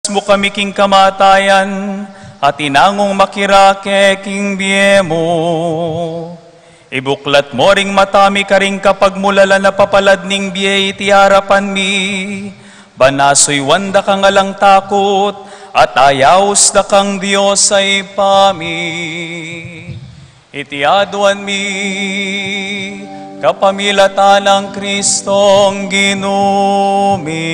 mo kami king kamatayan, at inangong makirake king biye mo. Ibuklat mo ring matami ka ring kapag mulala na papalad ning biye iti harapan mi. Banasoy wanda kang alang takot, at ayaws na kang Diyos ay pami. Iti aduan mi, kapamilatan ng Kristong ginumi.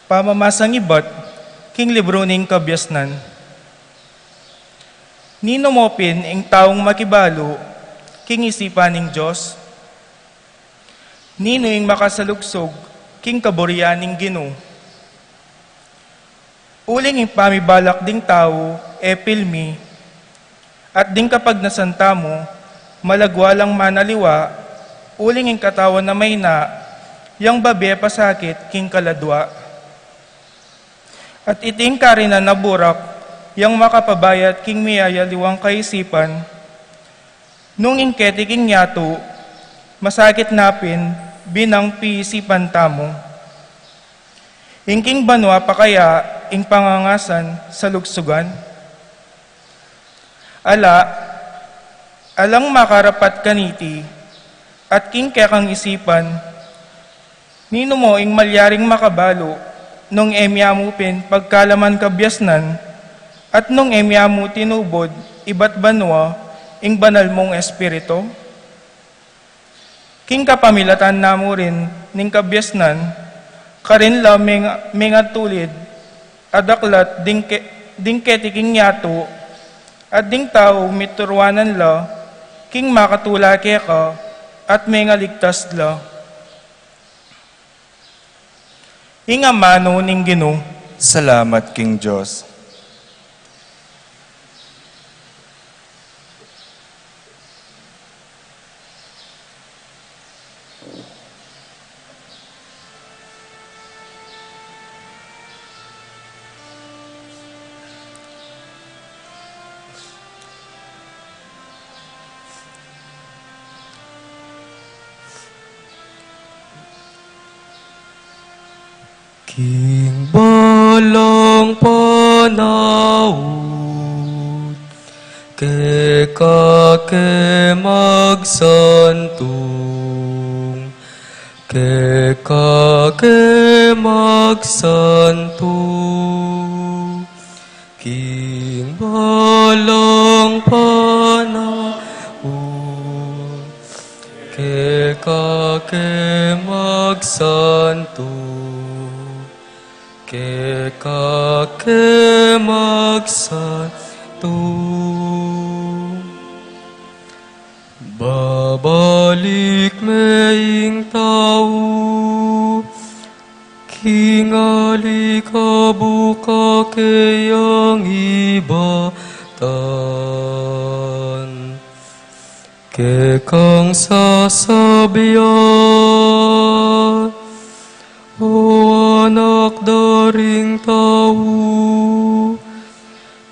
Pamamasang ibat, king libro ning kabyasnan. Nino mopin ing taong makibalo, king isipan ning Diyos. Nino ing makasalugsog, king kaburian ning Ginoo. Uling ing pamibalak ding tao, pilmi, at ding kapag nasanta mo, malagwalang manaliwa, uling ing katawan na may na, yang babe pasakit, king kaladwa. At iting karina na burak, yang makapabayat king miyaya liwang kaisipan, nung ingketi king yato, masakit napin, binang piisipan tamo. Ingking banwa pa kaya, ing pangangasan sa lugsugan. Alang makarapat kaniti, at king kekang isipan, nino mo ing malyaring makabalo, nung emyamupin pagkalaman kabyasnan, at nung emyamu tinubod, iba't banwa, ing banal mong espiritu. King kapamilatan namo rin, ning kabyasnan, karin la mingat tulid, adaklat ding ketiking yato, at ding tao miturwanan la, king makatulake ka, at mengaligtas la. Inga mano ning Ginoo. Salamat, King Diyos. King balang panahon, kekake magsantong, kekake magsantong. King balang panahon, kekake magsantong, kekake magsantong. Babalik maing tao, kingali kabuka kayang ibatan, kekang sasabihan, o anak daring tao,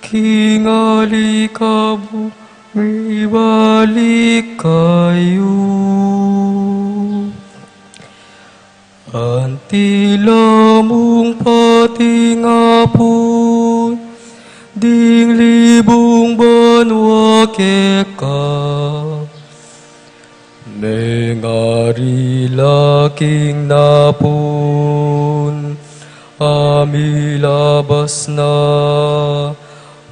kingali kabu, ibalik kayo. Antila mong patingapon, ding libong banwa keka, nengari laking napon, ami labas na,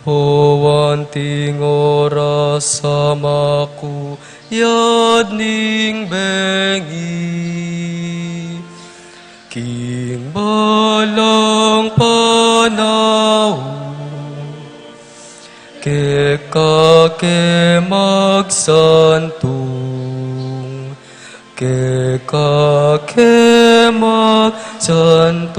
huwanting oras samaku, yad ning bengi. King balang panahon, kekake magsantong, kekake magsantong.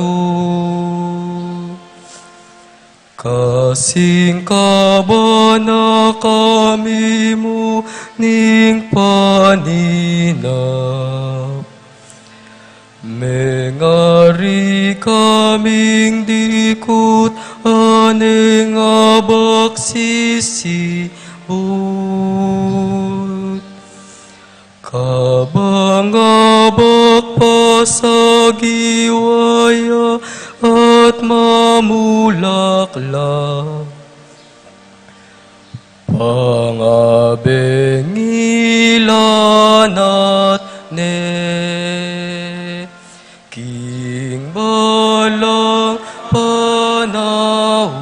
kasing kabana kami mo ning paninap. Mengari kaming dikut aning abak sisibut. Kabang-abak pasagiwaya at mamulaklak. Pangabengilan at king balang panahon,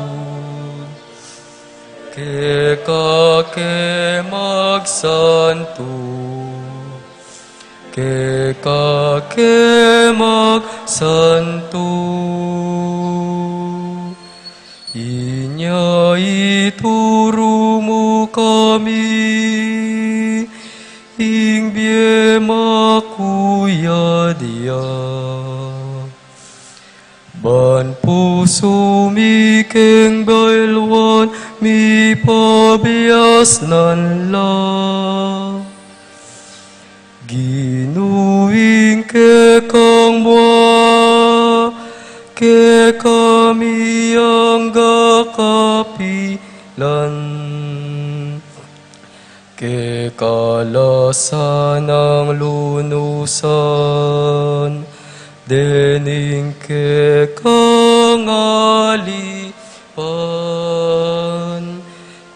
keke magsanto, keke magsanto. Inya ituro mo kami, ing biyema kuya dia. Ban puso mi keng bailwan, mi pabias nan la. Ginuing ke kang mua, ke kami ang gakapilan. Ke kalasan ang lunusan, dening ke kangalipan.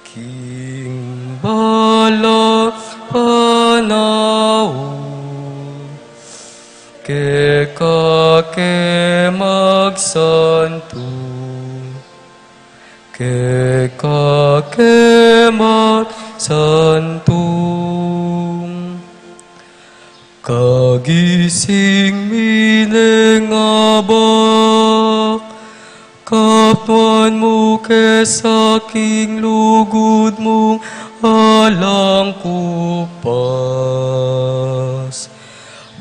King bala panahon, ke magsanto, ke magsantung. Kagising mineng abak, kapwan mo ke saking lugod mong alang kupas.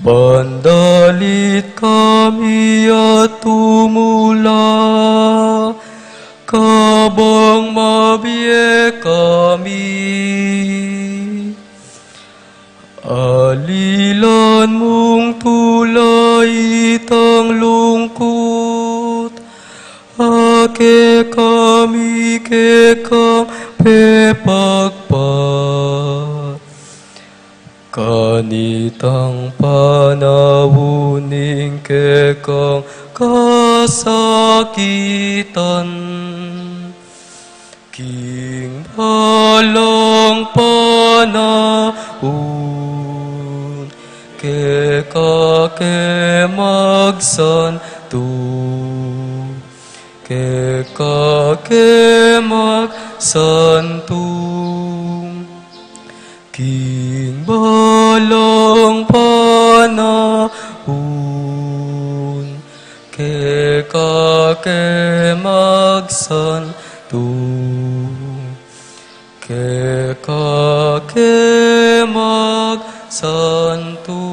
Bandalit kami at tumula, kabang mabiye kami. Alilan mong tulay itang lungkot, ake kami ke kang pepagpat. Kanitang panawuning ke kang kasakitan, king balang panahon, ke magsanto, ke magsanto. King balang panahon, ke magsanto, ke magsanto.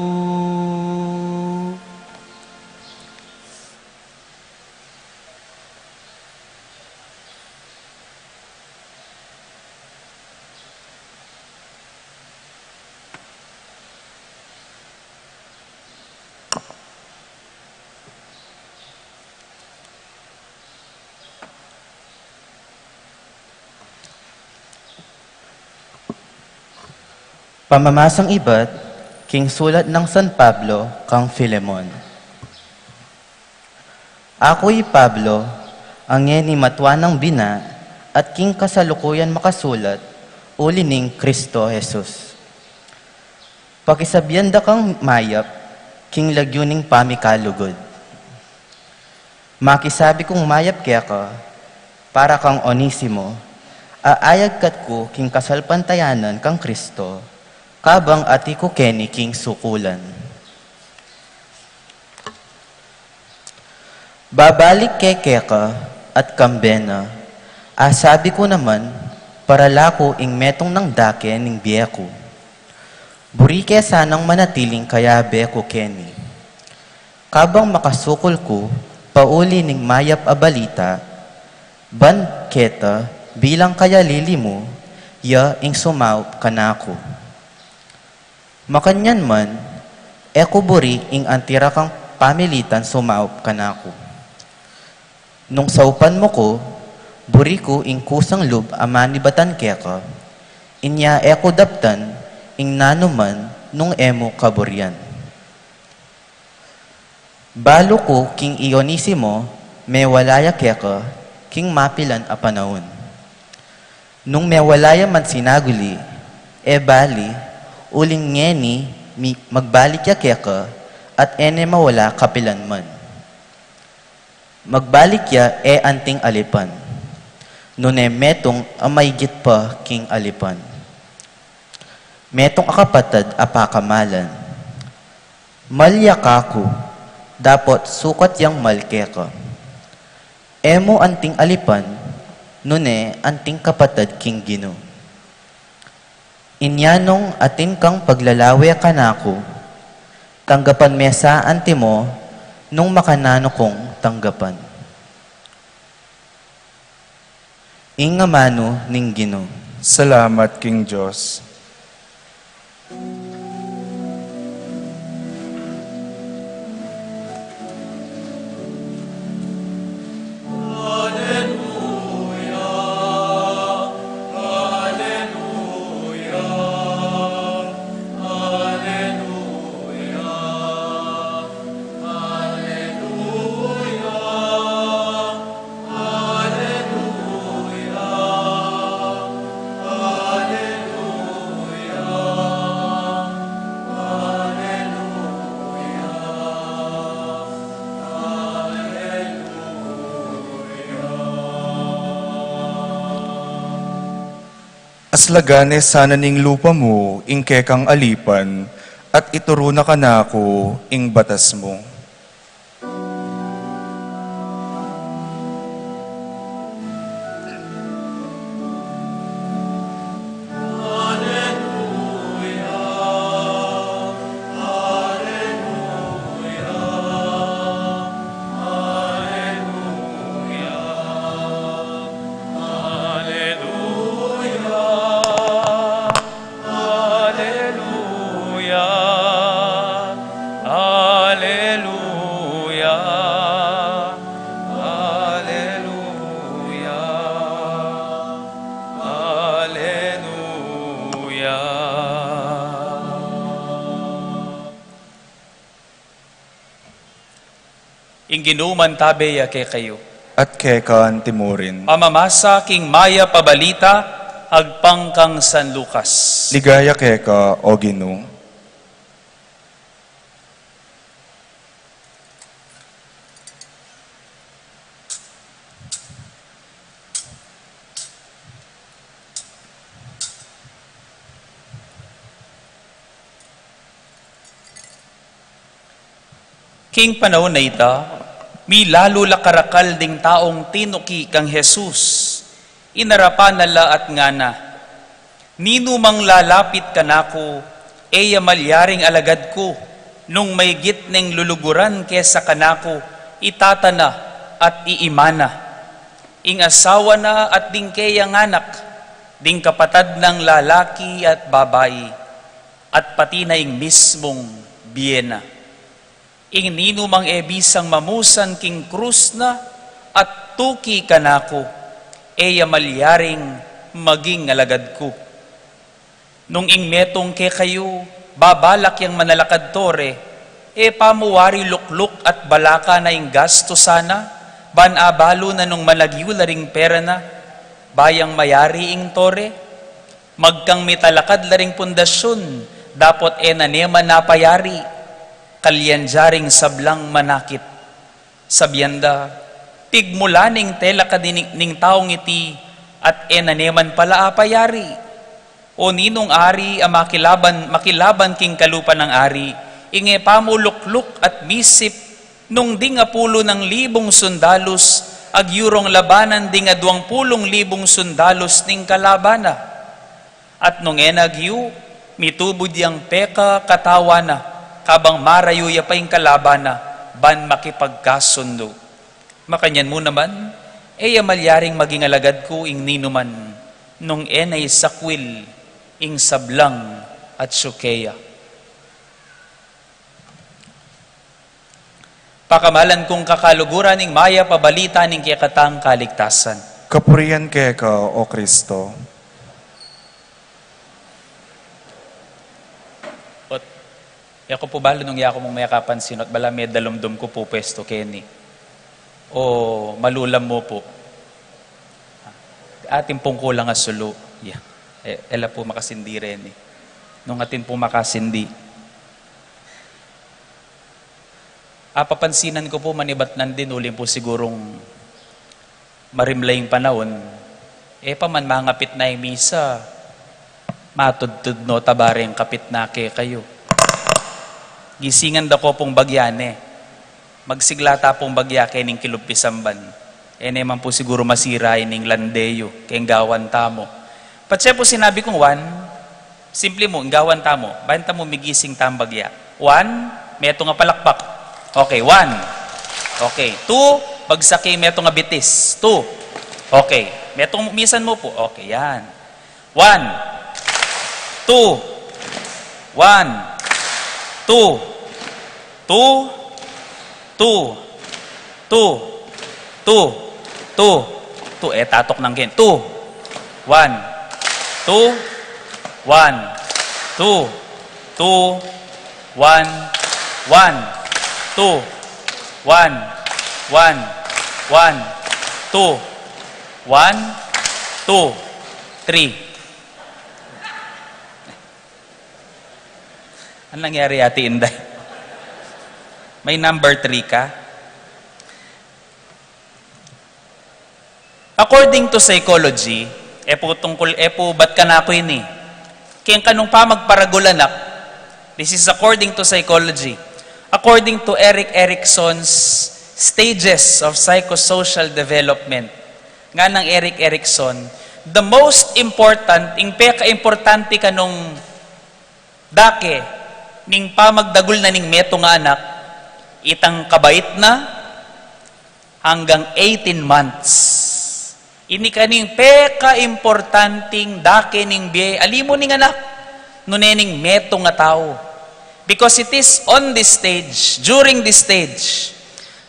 Pamamasang ibat, king sulat ng San Pablo kang Filemon. Ako'y Pablo, ang ni matwa ng bina, at king kasalukuyan makasulat, uli ning Kristo Jesus. Pakisabianda kang mayap, king lagyuning pamikalugod. Makisabi kong mayap kaya ka, para kang Onisimo, aayag kat ko king kasalpantayanan kang Kristo, kabang ati ko keni king sukulan. Babalik kay Keka at Kambena, sabi ko naman, para lako ing metong ng dake ning biyeko. Buri kaya sanang manatiling kaya beko keni. Kabang makasukol ko, pauli ning mayap a balita, Ban keta bilang kaya lili mo, ya ing sumaw kanako. Makanyan man, eko buri ing antira kang pamilitan sumaw kanako. Nung saupan mo ko, buri ko ing kusang lub amani batan keka, inya eko daptan ing nanuman nung emo kaburian. Balo ko king Ionisimo, may walaya keka, king mapilan a panahon. Nung may walaya man sinaguli, e bali, uling ngeni, magbalik ya keka, at ene mawala kapilan man. Magbalik ya e anting alipan, nune metong amaygit pa king alipan. Metong akapatad apakamalan, malya kako, dapat sukat yang malkeka. Emo anting alipan, nune anting kapatad king Gino. Inyanong atin kang paglalawe kanako, tanggapan mesa anti mo, nung makanano kong tanggapan. Ingamano ning Gino. Salamat, King Diyos. Aslagane sana ning lupa mo, ing kekang alipan, at ituro na kanako, ing batas mo. Inginuman tabe ya ke kayo. At kekan timurin. Pamamasa king maya pabalita, agpang kang San Lucas. Ligaya keka, o Gino. King panahon na ita, mi lalo lakarakal ding taong tinuki kang Jesus, inarapan nala at ngana, nino mang lalapit kanako, eya malyaring alagad ko, nung may gitneng luluguran kesa kanako, itatana at iimana, ing asawa na at ding kayang anak, ding kapatad ng lalaki at babae, at pati na ing mismong biyena. Ing ninumang ebisang mamusan king krus na at tuki kanako, eya malyaring maging alagad ko. Nung ing metong ke kayo, babalak yang manalakad tore, e pamuwari lukluk at balaka na ing gasto sana, banabalo na nung malagyu laring pera na, bayang mayari ing tore, magkang mitalakad laring pundasyon, dapat e nanema napayari, kalyan jaring sablang manakit. Sabyanda, tigmulaning tela ka ning taong iti, at enaneman pala apayari. O ninong ari, makilaban king kalupa ng ari, inge pamulukluk at misip, nung di nga 10,000 sundalos, agyurong labanan di nga 20,000 sundalos ning kalabana. At nung enagyu, mitubod yang peka katawana, kabang marayuya pa yung kalabana, ban makipagkasundo. Makanyan mo naman, malyaring maging alagad ko ing ninuman, nung enay sakwil, ing sablang at syukeya. Pakamalan kong kakaluguran ing maya pabalita ning kikatang kaligtasan. Kapurian keka, O Kristo. Ot, yako po balo nung yako mong mayakapan sinot, bala may dalumdum ko po pesto, Kenny. O malulam mo po. Atin pong kulang nga sulu. Yeah. Ela po makasindi rin eh. Nung atin po makasindi. Papansinan ko po manibatnan din uling po sigurong marimlaying panahon. Paman mangapit na yung misa. Matudtud no tabareng kapit na kayo. Gisingan da ko pong bagyane. Magsiglata pong bagya kay ning kilumpisamban. Naman po siguro masira ining landeyo kay gawan tamo. Patse po sinabi kong simple mo, gawan tamo. Banta mo migising tambagya. Meto nga palakpak. Okay, 1. Okay, 2. Bagsaki, meto nga bitis. 2. Okay, metong misan mo po. Okay, yan. 1. 2. 1. 2. 2. 2. 2. 2. 2. Tatok ng gen. 2. 1. 2. 1. 2. 2. 1. 1. 2. 1. 1. 1. 2. 1. 2. 3. Ano nangyari, Ate Inday? May number 3 ka? According to psychology, ba't ka na ako yun eh? Kaya kanong pa magparagulanak, this is according to psychology. According to Erik Erikson's stages of psychosocial development, nga ng Erik Erikson, the most important, ing peka-importante kanong dake, ning pamagdagul na ning meto nga anak, itang kabait na hanggang 18 months. Ini kaning peka-importanting dake ning biye, alimo ning anak, nunening meto nga tao. Because it is on this stage, during this stage,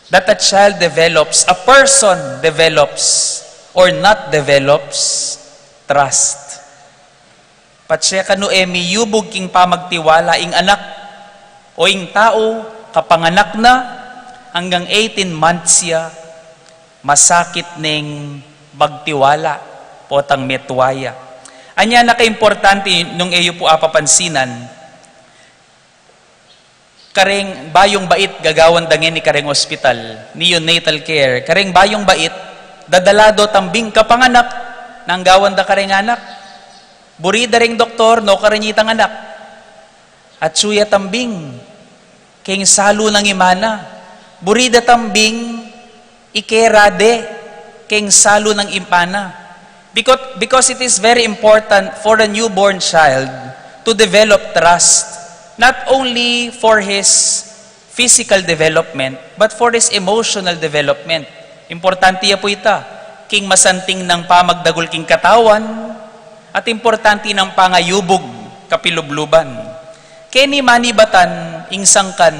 that a child develops, a person develops, or not develops, trust. Patsya kanu yubog king pamagtiwala ing anak, o ing tao, kapanganak na, hanggang 18 months siya, masakit ning magtiwala, potang metwaya. Anya naka-importante nung iyo po apapansinan, kareng bayong bait gagawan dangin ni kareng hospital, neonatal care, kareng bayong bait, dadalado tambing kapanganak, nang gawan da kareng anak, burida ring doktor, no karenyitang anak, at suya tambing, keng salo ng imana, burida tambing, ikerade, keng salo ng impana. Because it is very important for a newborn child to develop trust, not only for his physical development, but for his emotional development. Importante ya po ita, king masanting ng pamagdagol king katawan, at importante ng pangayubog kapilubluban. Keni manibatan ing sangkan,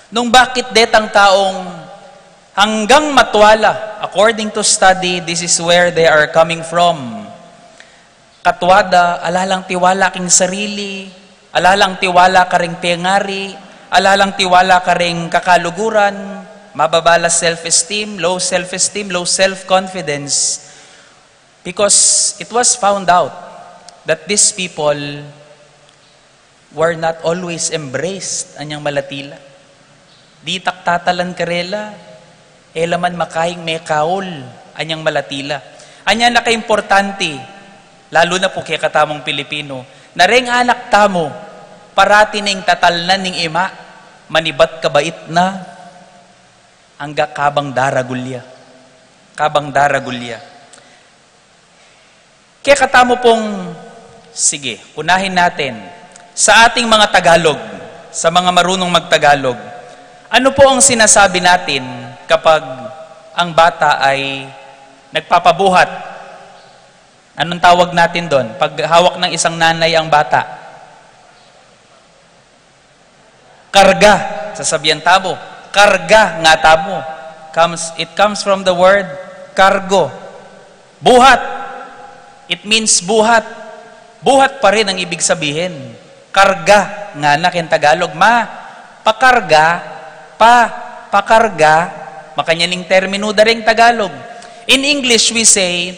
nung bakit detang taong hanggang matwala, according to study, this is where they are coming from. Katwada, alalang tiwala king sarili, alalang tiwala ka ring pengari, alalang tiwala ka ring kakaluguran, mababala self-esteem, low self-confidence. Because it was found out that these people were not always embraced, anyang malatila. Di taktatalan karela, elaman makaing may kaol, anyang malatila. Anya naka-importante, lalo na po kay katamong Pilipino, na ring anak tamo, parati ning tatalnan ning ima, manibat kabait na, hangga kabang daragulya. Kabang daragulya. Kaya katamo pong, sige, unahin natin, sa ating mga Tagalog, sa mga marunong magtagalog, ano po ang sinasabi natin kapag ang bata ay nagpapabuhat. Anong tawag natin doon? Pag hawak ng isang nanay ang bata. Karga, sasabihan tamo. Karga nga tamo. It comes from the word cargo. Buhat. It means buhat. Buhat pa rin ang ibig sabihin. Karga nga na kin Tagalog. Pakarga, pakarga, makanyaning termino daring Tagalog. In English, we say,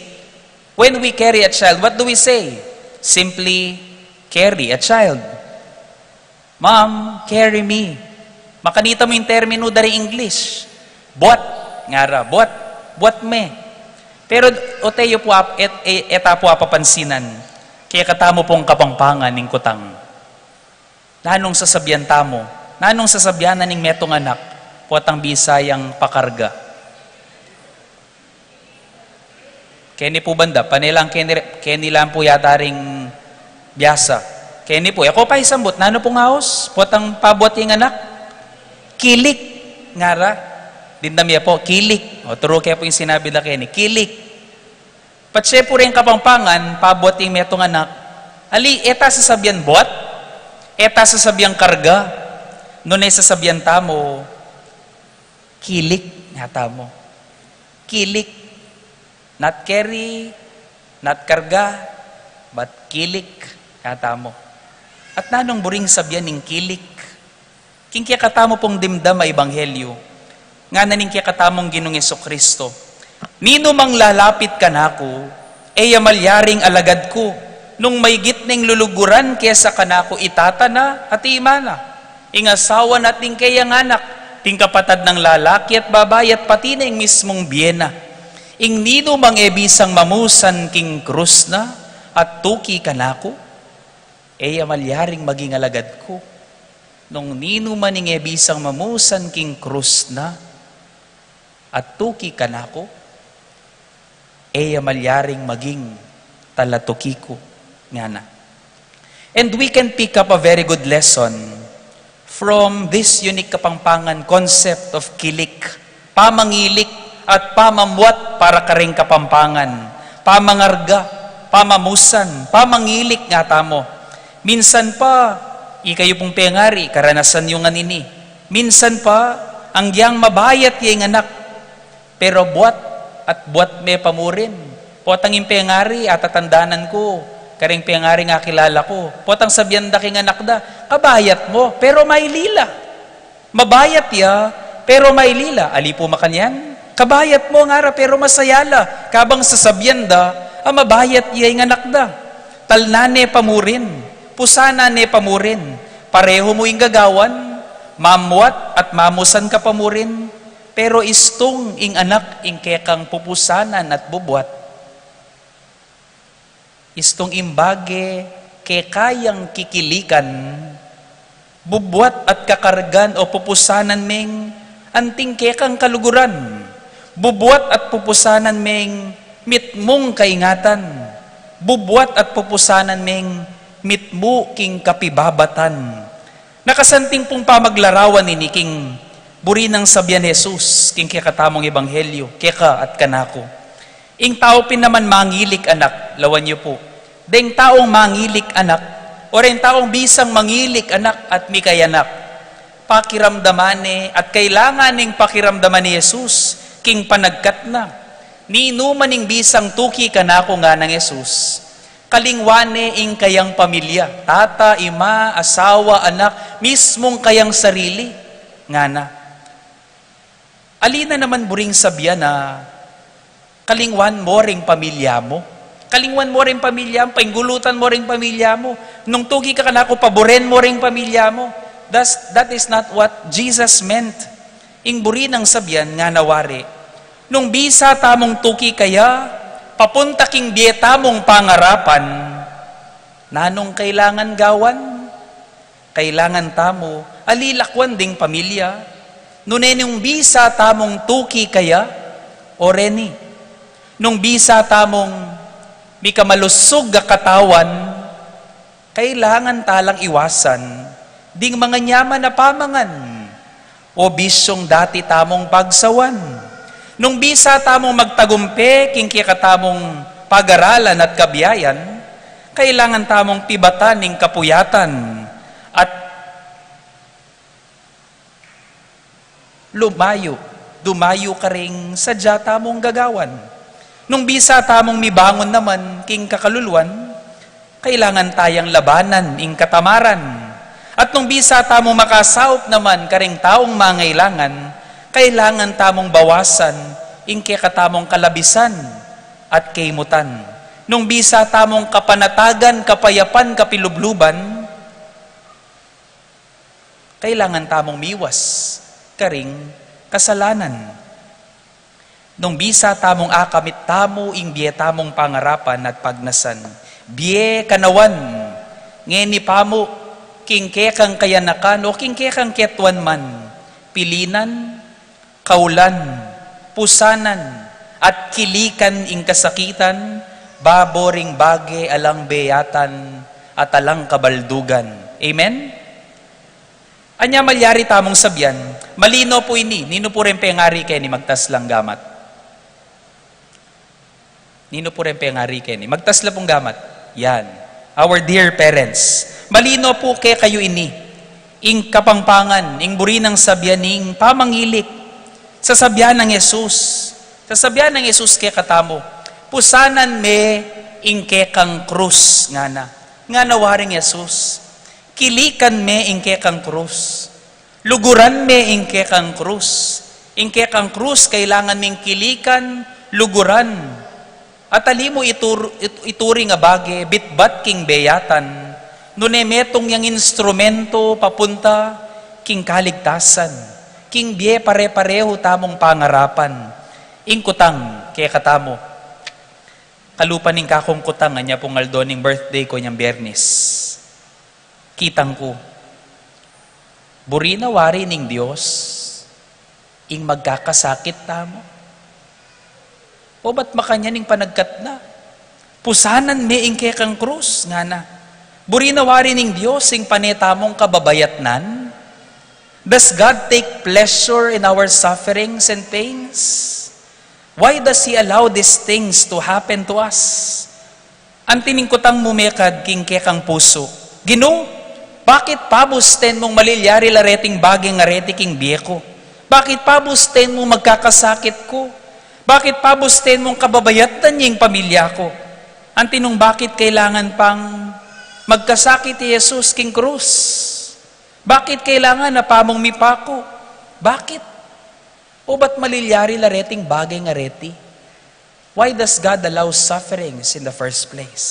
when we carry a child, what do we say? Simply, carry a child. Mom, carry me. Makanita mo yung termino dari English. Buat, ngara, buat me. Pero, oteyo po, eta po apapansinan, kaya katamo pong kapangpangan ning kutang. Nanong sasabihan tamo, nanong sasabihan na ning metong anak, puwatang bisayang pakarga. Keni po banda, panilang keni lang po yata ring biyasa. Keni po, ako pa isambot, nano pong haos, puwatang pabuat yung anak, kilik, ngara, dindamya po, kilik. O, turo kaya po yung sinabi na keni, kilik. Patsye po rin kapangpangan, pabuat yung metong anak, ali, eta sasabihan buat, eta sasabihan karga, nunay sasabihan tamo, kilik, nga tamo. Kilik. Not carry, not karga, but kilik, nga tamo. At nanong buring sabihan ng kilik. King kaya katamo pong dimdam ay ebanghelyo. Nga naning kaya katamong Ginong Jesucristo. Nino mang lalapit ka nako, e yamalyaring alagad ko, nung may gitning luluguran kesa kanako itatana at imana. Ingasawa nating kayang anak, ting kapatad ng lalaki at babae at pati na yung mismong biyena. Ing nino mang ebisang mamusan king krus na at tuki kanako, e yamalyaring maging alagad ko. Nung nino maning ebisang mamusan king krus na at tuki kanako, e yamalyaring maging talatuki ko. Nga na. And we can pick up a very good lesson from this unique kapangpangan concept of kilik, pamangilik at pamamwat para karing kapampangan, pamangarga, pamamusan, pamangilik nga tamo. Minsan pa, ikayo pong pengari, karanasan yung anini. Minsan pa, ang giyang mabayat yung anak, pero buat at buat me pamurin. Potang yung pengari at tatandanan ko, karing pengari nga kilala ko. Potang sabihan da king anak da, kabayat mo, pero may lila. Mabayat ya, pero may lila. Ali po makanyan, kabayat mo nga ra, pero masayala. Kabang sasabihan da, mabayat ya yung anak da. Talnane pamurin. Pusana ne pamurin, pareho mo yung gagawan, mamwat at mamusan ka pamurin, pero istong ing anak ing kekang pupusanan at bubuat. Istong imbage kekayang kikilikan, bubuat at kakargan o pupusanan meng anting kekang kaluguran, bubuat at pupusanan meng mitmong kaingatan, bubuat at pupusanan meng mitmu king kapibabatan. Nakasanting pong pamaglarawan ni king buri ng sabihan Jesus, king kakatamong ebanghelyo, keka at kanako. Ing tao pinaman mangilik anak, lawan niyo po. Deng taong mangilik anak, o rin taong bisang mangilik anak at mikay anak. Pakiramdamane at kailangan ning pakiramdaman ni Jesus, king panagkat na. Ni numaning bisang tuki kanako nga ng Jesus. Kalingwane ing kayang pamilya, tata, ima, asawa, anak, mismong kayang sarili, nga na. Alina naman buring sabihan na, kalingwan mo ring pamilya mo. Kalingwan mo ring pamilya mo, painggulutan mo ring pamilya mo. Nung tugi ka kanako, paboren mo ring pamilya mo. That is not what Jesus meant. Ing buri ng sabihan nga nawari. Nung bisa tamong tuki kaya, papunta king dieta mong pangarapan, nanong kailangan gawan? Kailangan tamo, alilakwan ding pamilya. Nung bisa tamong tuki kaya, o reni. Nung bisa tamong mikamalusog ga katawan, kailangan talang iwasan, ding mga nyaman na pamangan, o bisyong dati tamong pagsawan. Nung bisa tamong magtagumpe, king katamong pag-aralan at kabiyayan, kailangan tamong pibatan ng kapuyatan at dumayo ka ring sadya tamong gagawan. Nung bisa tamong mibangon naman, king kakaluluan, kailangan tayang labanan ing katamaran. At nung bisa tamong makasaup naman karing taong mangailangan, kailangan tamong bawasan ing katamong kalabisan at kaimutan. Nung bisa tamong kapanatagan, kapayapan, kapilubluban, kailangan tamong miwas karing kasalanan. Nung bisa tamong akamit tamo ing biye tamong pangarapan at pagnasan, biye kanawan, ngeni pamo, kingkekang kayanakan o kingkekang ketwan man, pilinan, kaulan, pusanan, at kilikan ing kasakitan, baboring bage alang beyatan, at alang kabaldugan. Amen? Anya malyari tamong sabyan, malino po ini, nino po rin pengari kay ni magtas lang gamat. Nino po rin pengari kay ni magtas lang pong gamat. Yan. Our dear parents, malino po kay kayo ini, ing kapangpangan, ing buri ng sabyaning pamangilik, sa sabyan ng Yesus, sa sabyan ng Yesus kay katamo, pusanan me ing kekang krus nga nawaring Yesus, kilikan me ing kekang krus, luguran me ing kekang krus, ing kekang krus kailangan ming kilikan, luguran, at alimo ituri nga bage, bitbat king beyatan, nunemetong yang instrumento papunta king kaligtasan, king biye pare-pareho tamong pangarapan, ing kutang kaya katamo. Kalupan ning kakong kutang, anya pong aldoning birthday ko niyang Biyernes. Kitang ko, burina wari ning Diyos, ing magkakasakit tamo. O ba't makanyaning panagkat na? Pusanan me ing kekang krus, nga na. Burinawari ning Diyos, ing panetamong kababayatnan. Does God take pleasure in our sufferings and pains? Why does He allow these things to happen to us? Antining kutang mumekad king kekang puso. Gino, bakit pabusten mong malilyari lareting baging areti king biyeko? Bakit pabusten mong magkakasakit ko? Bakit pabusten mong kababayatan yung pamilya ko? Ang tinong bakit kailangan pang magkasakit ni Jesus king krus? Bakit kailangan na pamong mipako? Bakit? O ba't malilyari lareting bagay nga reti? Why does God allow sufferings in the first place?